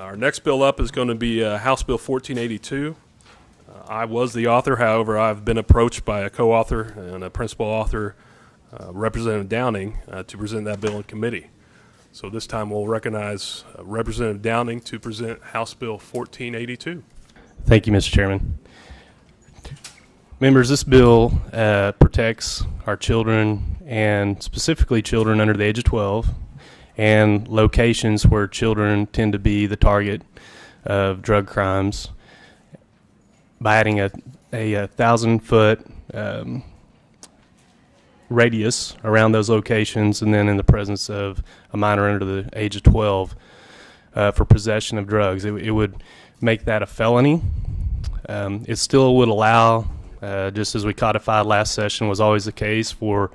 Our next bill up is going to be House Bill 1482. I was the author, however, I've been approached by a co-author and a principal author, Representative Downing, to present that bill in committee. So this time we'll recognize Representative Downing to present House Bill 1482. Thank you, Mr. Chairman. Members, this bill protects our children, and specifically children under the age of 12, and locations where children tend to be the target of drug crimes by adding a 1,000-foot radius around those locations, and then in the presence of a minor under the age of 12 for possession of drugs. It would make that a felony. It still would allow, just as we codified last session was always the case, for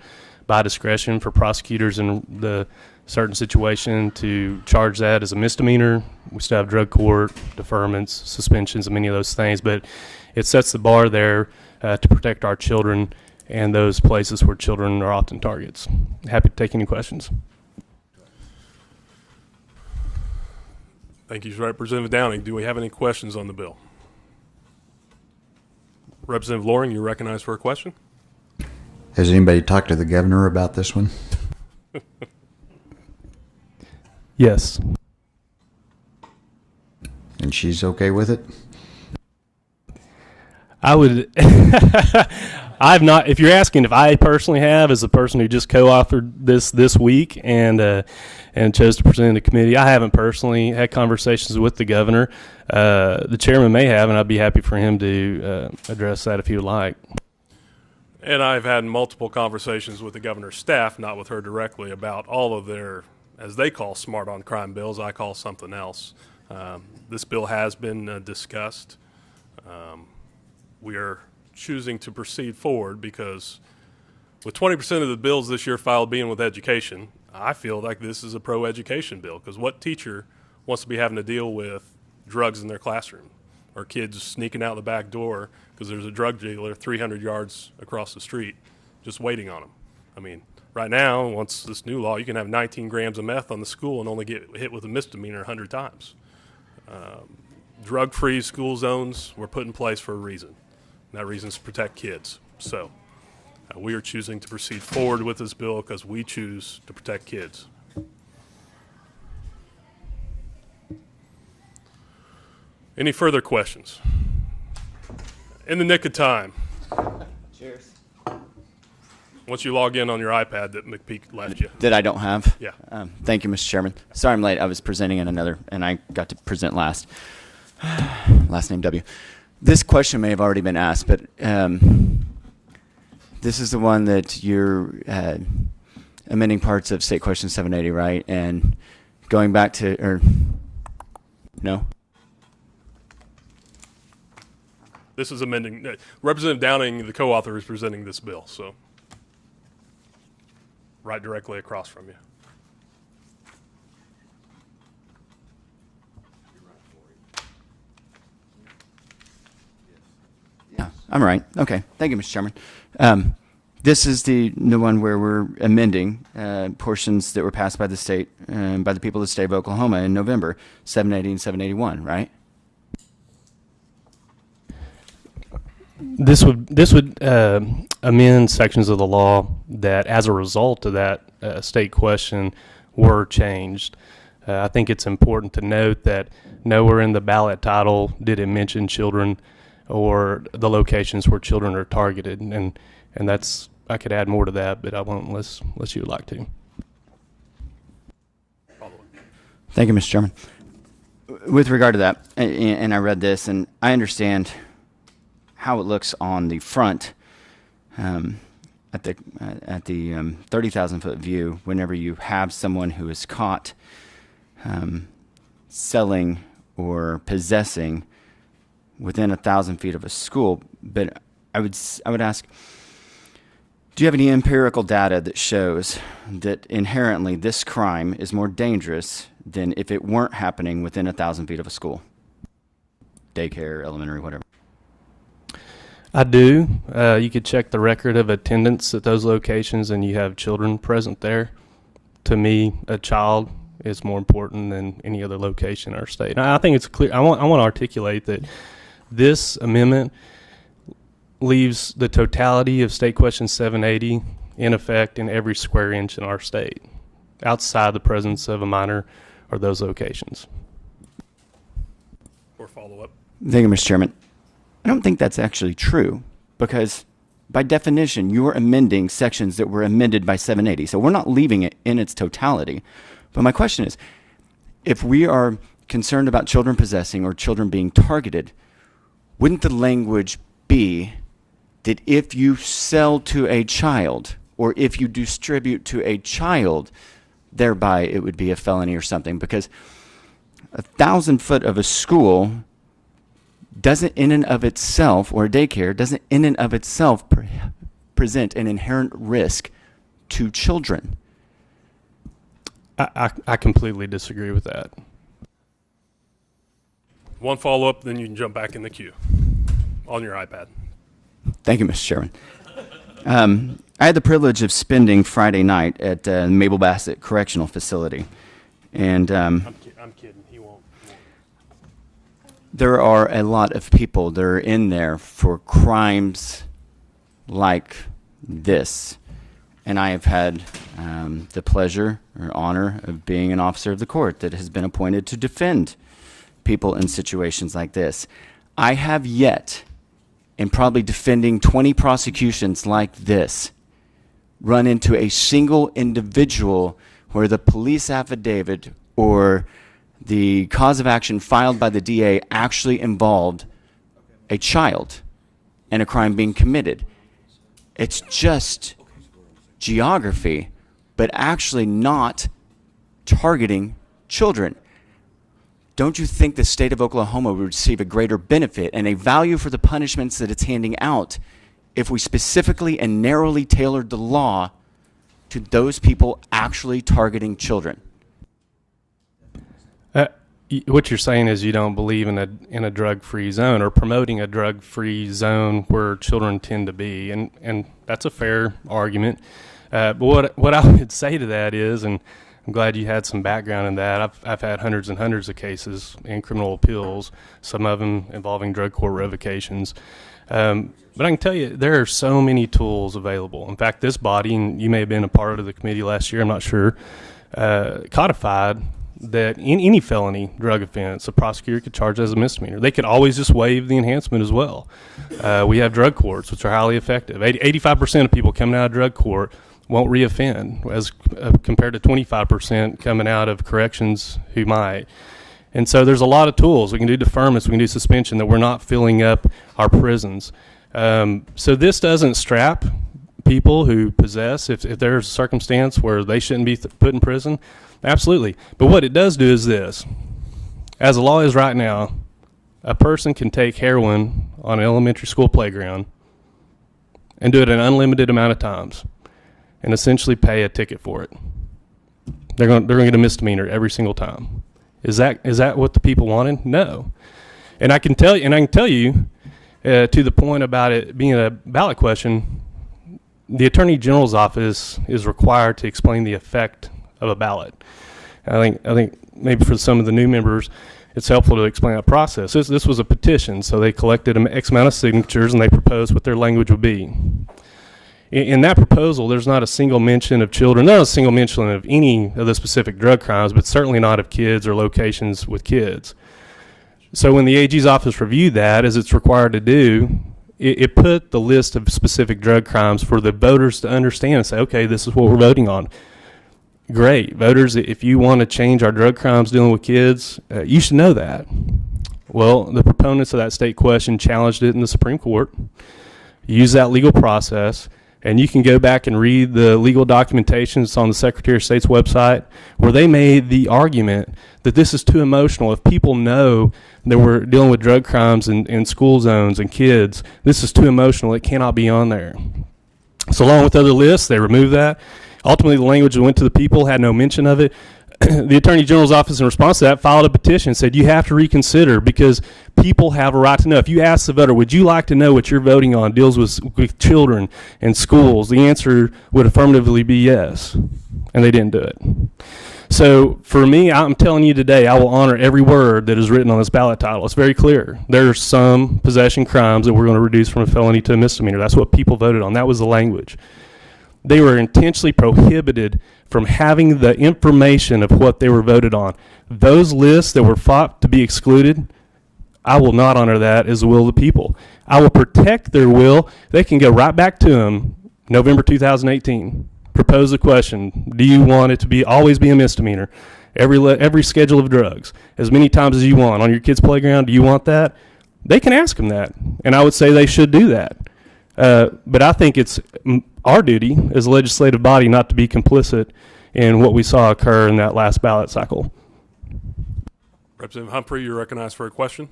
by discretion for prosecutors in the certain situation to charge that as a misdemeanor. We still have drug court, deferments, suspensions, and many of those things, but it sets the bar there to protect our children and those places where children are often targets. Happy to take any questions. Thank you, Representative Downing. Do we have any questions on the bill? Representative Loring, you're recognized for a question. Has anybody talked to the governor about this one? Yes. And she's okay with it? I would, I've not, if you're asking if I personally have, as a person who just co-authored this week and chose to present in the committee, I haven't personally had conversations with the governor. The chairman may have, and I'd be happy for him to address that if he would like. And I've had multiple conversations with the governor's staff, not with her directly, about all of their, as they call smart on crime bills, I call something else. This bill has been discussed. We are choosing to proceed forward because with 20% of the bills this year filed being with education, I feel like this is a pro-education bill, because what teacher wants to be having to deal with drugs in their classroom or kids sneaking out the back door because there's a drug dealer 300 yards across the street just waiting on them? I mean, right now, once this new law, you can have 19 grams of meth on the school and only get hit with a misdemeanor 100 times. Drug-free school zones were put in place for a reason. And that reason is to protect kids. So we are choosing to proceed forward with this bill because we choose to protect kids. Any further questions? In the nick of time. Cheers. Once you log in on your iPad that McPeak left you. That I don't have? Yeah. Thank you, Mr. Chairman. Sorry I'm late. I was presenting in another, and I got to present last. Last name W. This question may have already been asked, but this is the one that you're amending parts of State Question 780, right? And going back to, or no? This is amending. Representative Downing, the co-author, is presenting this bill, so right directly across from you. Yeah, I'm right. Okay. Thank you, Mr. Chairman. This is the one where we're amending portions that were passed by the state, by the people of the state of Oklahoma in November, 780 and 781, right? This would amend sections of the law that, as a result of that state question, were changed. I think it's important to note that nowhere in the ballot title did it mention children or the locations where children are targeted, and that's, I could add more to that, but I won't unless you would like to. Thank you, Mr. Chairman. With regard to that, and I read this, and I understand how it looks on the front at the 30,000-foot view whenever you have someone who is caught selling or possessing within 1,000 feet of a school. But I would ask, do you have any empirical data that shows that inherently this crime is more dangerous than if it weren't happening within 1,000 feet of a school? Daycare, elementary, whatever. I do. You could check the record of attendance at those locations and you have children present there. To me, a child is more important than any other location in our state. And I think it's clear. I want to articulate that this amendment leaves the totality of State Question 780 in effect in every square inch in our state, outside the presence of a minor or those locations. Or follow-up. Thank you, Mr. Chairman. I don't think that's actually true, because by definition, you're amending sections that were amended by 780. So we're not leaving it in its totality. But my question is, if we are concerned about children possessing or children being targeted, wouldn't the language be that if you sell to a child or if you distribute to a child, thereby it would be a felony or something? Because 1,000 foot of a school doesn't in and of itself, or a daycare, doesn't in and of itself present an inherent risk to children. I completely disagree with that. One follow-up, then you can jump back in the queue on your iPad. Thank you, Mr. Chairman. I had the privilege of spending Friday night at Mabel Bassett Correctional Facility. And I'm kidding. He won't. there are a lot of people that are in there for crimes like this. And I have had the pleasure or honor of being an officer of the court that has been appointed to defend people in situations like this. I have yet, in probably defending 20 prosecutions like this, run into a single individual where the police affidavit or the cause of action filed by the DA actually involved a child and a crime being committed. It's just geography, but actually not targeting children. Don't you think the state of Oklahoma would receive a greater benefit and a value for the punishments that it's handing out if we specifically and narrowly tailored the law to those people actually targeting children? What you're saying is you don't believe in a drug-free zone or promoting a drug-free zone where children tend to be, and that's a fair argument. But what I would say to that is, and I'm glad you had some background in that. I've had hundreds and hundreds of cases in criminal appeals, some of them involving drug court revocations. But I can tell you there are so many tools available. In fact, this body, and you may have been a part of the committee last year, I'm not sure, codified that in any felony drug offense, a prosecutor could charge as a misdemeanor. They could always just waive the enhancement as well. We have drug courts, which are highly effective. 85% of people coming out of drug court won't reoffend, as compared to 25% coming out of corrections who might. And so there's a lot of tools. We can do deferments, we can do suspension, that we're not filling up our prisons. So this doesn't strap people who possess, if there's a circumstance where they shouldn't be put in prison, absolutely. But what it does do is this. As the law is right now, a person can take heroin on an elementary school playground and do it an unlimited amount of times and essentially pay a ticket for it. They're going to get a misdemeanor every single time. Is that what the people wanted? No. And I can tell you, to the point about it being a ballot question, the Attorney General's office is required to explain the effect of a ballot. I think maybe for some of the new members, it's helpful to explain that process. This was a petition, so they collected an X amount of signatures and they proposed what their language would be. In that proposal, there's not a single mention of children, not a single mention of any of the specific drug crimes, but certainly not of kids or locations with kids. So when the AG's office reviewed that, as it's required to do, it put the list of specific drug crimes for the voters to understand and say, okay, this is what we're voting on. Great. Voters, if you want to change our drug crimes dealing with kids, you should know that. Well, the proponents of that state question challenged it in the Supreme Court, used that legal process, and you can go back and read the legal documentation that's on the Secretary of State's website, where they made the argument that this is too emotional. If people know that we're dealing with drug crimes in school zones and kids, this is too emotional. It cannot be on there. So along with other lists, they removed that. Ultimately, the language that went to the people had no mention of it. The Attorney General's office, in response to that, filed a petition and said, you have to reconsider because people have a right to know. If you ask the voter, would you like to know what you're voting on deals with children and schools, the answer would affirmatively be yes. And they didn't do it. So for me, I'm telling you today, I will honor every word that is written on this ballot title. It's very clear. There are some possession crimes that we're going to reduce from a felony to a misdemeanor. That's what people voted on. That was the language. They were intentionally prohibited from having the information of what they were voted on. Those lists that were fought to be excluded, I will not honor that as the will of the people. I will protect their will. They can go right back to them November 2018. Propose a question. Do you want it to be always be a misdemeanor? Every schedule of drugs, as many times as you want on your kid's playground. Do you want that? They can ask them that, and I would say they should do that. But I think it's our duty as a legislative body not to be complicit in what we saw occur in that last ballot cycle. Representative Humphrey, you're recognized for a question.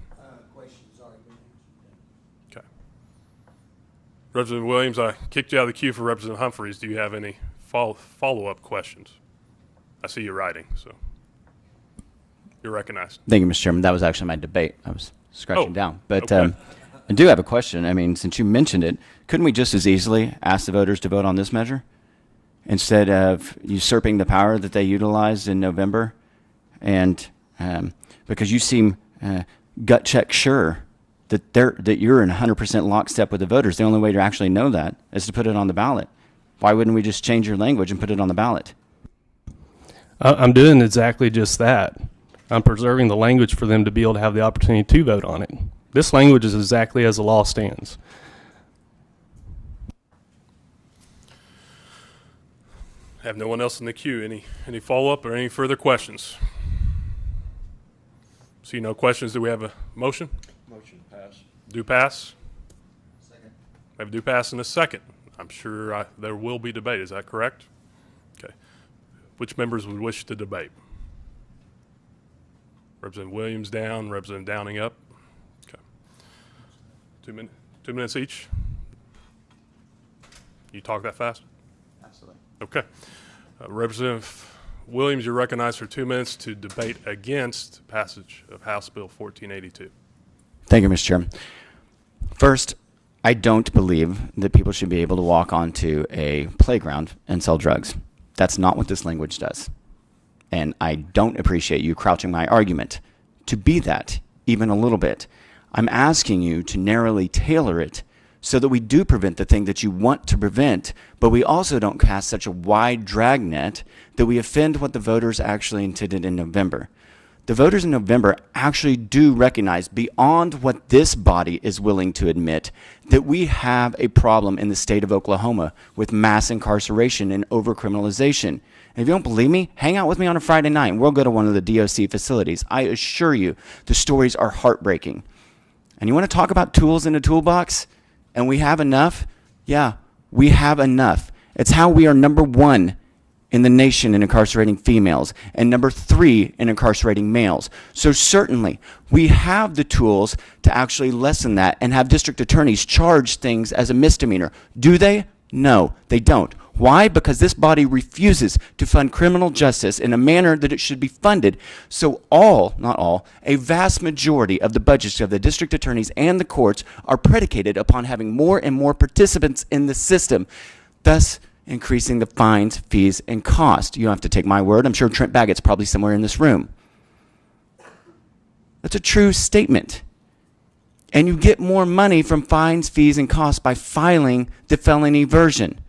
Okay. Representative Williams, I kicked you out of the queue for Representative Humphreys. Do you have any follow-up questions? I see you writing, so you're recognized. Thank you, Mr. Chairman. That was actually my debate. I was scratching down. But okay. I do have a question. I mean, since you mentioned it, couldn't we just as easily ask the voters to vote on this measure instead of usurping the power that they utilized in November? And because you seem gut check sure that you're in 100% lockstep with the voters. The only way to actually know that is to put it on the ballot. Why wouldn't we just change your language and put it on the ballot? I'm doing exactly just that. I'm preserving the language for them to be able to have the opportunity to vote on it. This language is exactly as the law stands. Have no one else in the queue. Any follow-up or any further questions? See no questions. Do we have a motion? Motion pass. Do pass? Second. We have a do pass in a second. I'm sure there will be debate. Is that correct? Okay. Which members would wish to debate? Representative Williams down, Representative Downing up. Okay. 2 minutes each. You talk that fast? Absolutely. Okay. Representative Williams, you're recognized for 2 minutes to debate against passage of House Bill 1482. Thank you, Mr. Chairman. First, I don't believe that people should be able to walk onto a playground and sell drugs. That's not what this language does. And I don't appreciate you crouching my argument to be that even a little bit. I'm asking you to narrowly tailor it so that we do prevent the thing that you want to prevent, but we also don't cast such a wide dragnet that we offend what the voters actually intended in November. The voters in November actually do recognize, beyond what this body is willing to admit, that we have a problem in the state of Oklahoma with mass incarceration and overcriminalization. And if you don't believe me, hang out with me on a Friday night and we'll go to one of the DOC facilities. I assure you, the stories are heartbreaking. And you want to talk about tools in a toolbox? And we have enough? Yeah, we have enough. It's how we are number one in the nation in incarcerating females and number 3 in incarcerating males. So certainly we have the tools to actually lessen that and have district attorneys charge things as a misdemeanor. Do they? No, they don't. Why? Because this body refuses to fund criminal justice in a manner that it should be funded. So not all, a vast majority of the budgets of the district attorneys and the courts are predicated upon having more and more participants in the system, thus increasing the fines, fees, and cost. You don't have to take my word. I'm sure Trent Baggett's probably somewhere in this room. That's a true statement. And you get more money from fines, fees, and costs by filing the felony version.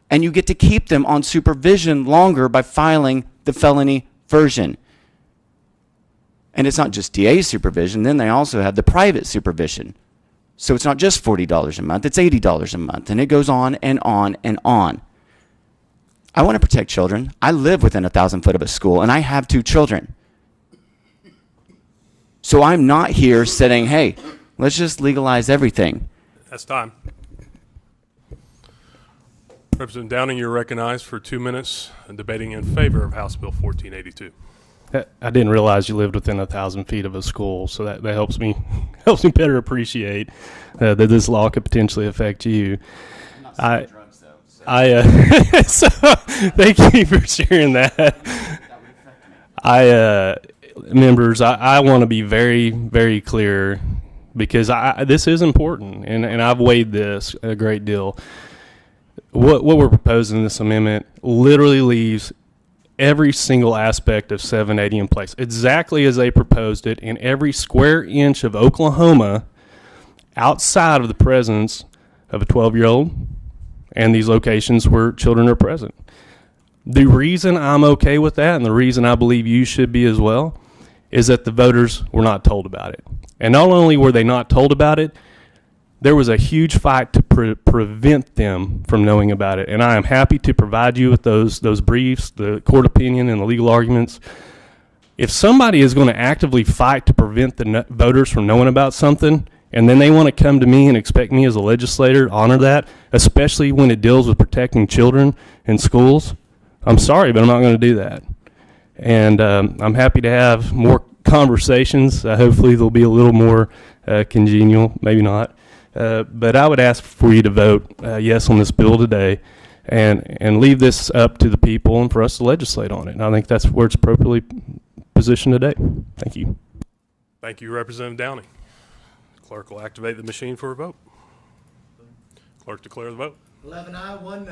And you get to keep them on supervision longer by filing the felony version. And it's not just DA supervision, then they also have the private supervision. So it's not just $40 a month, it's $80 a month, and it goes on and on and on. I want to protect children. I live within 1,000 foot of a school, and I have 2 children. So I'm not here saying, hey, let's just legalize everything. That's time. Representative Downing, you're recognized for 2 minutes debating in favor of House Bill 1482. I didn't realize you lived within 1,000 feet of a school, so that helps me better appreciate that this law could potentially affect you. I'm not selling drugs, though. So thank you for sharing that. Members, I want to be very, very clear because this is important, and I've weighed this a great deal. What we're proposing in this amendment literally leaves every single aspect of 780 in place, exactly as they proposed it, in every square inch of Oklahoma outside of the presence of a 12-year-old and these locations where children are present. The reason I'm okay with that, and the reason I believe you should be as well, is that the voters were not told about it. And not only were they not told about it, there was a huge fight to prevent them from knowing about it. And I am happy to provide you with those briefs, the court opinion, and the legal arguments. If somebody is going to actively fight to prevent the voters from knowing about something, and then they want to come to me and expect me as a legislator to honor that, especially when it deals with protecting children in schools, I'm sorry, but I'm not going to do that. And I'm happy to have more conversations. Hopefully they'll be a little more congenial, maybe not. But I would ask for you to vote yes on this bill today and leave this up to the people and for us to legislate on it. And I think that's where it's appropriately positioned today. Thank you. Thank you, Representative Downey. Clerk will activate the machine for a vote. Clerk declare the vote. 11 aye, 1 nay.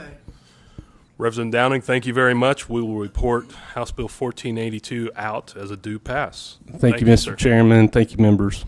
Representative Downing, thank you very much. We will report House Bill 1482 out as a due pass. Thank you, Mr. sir. Chairman. Thank you, members.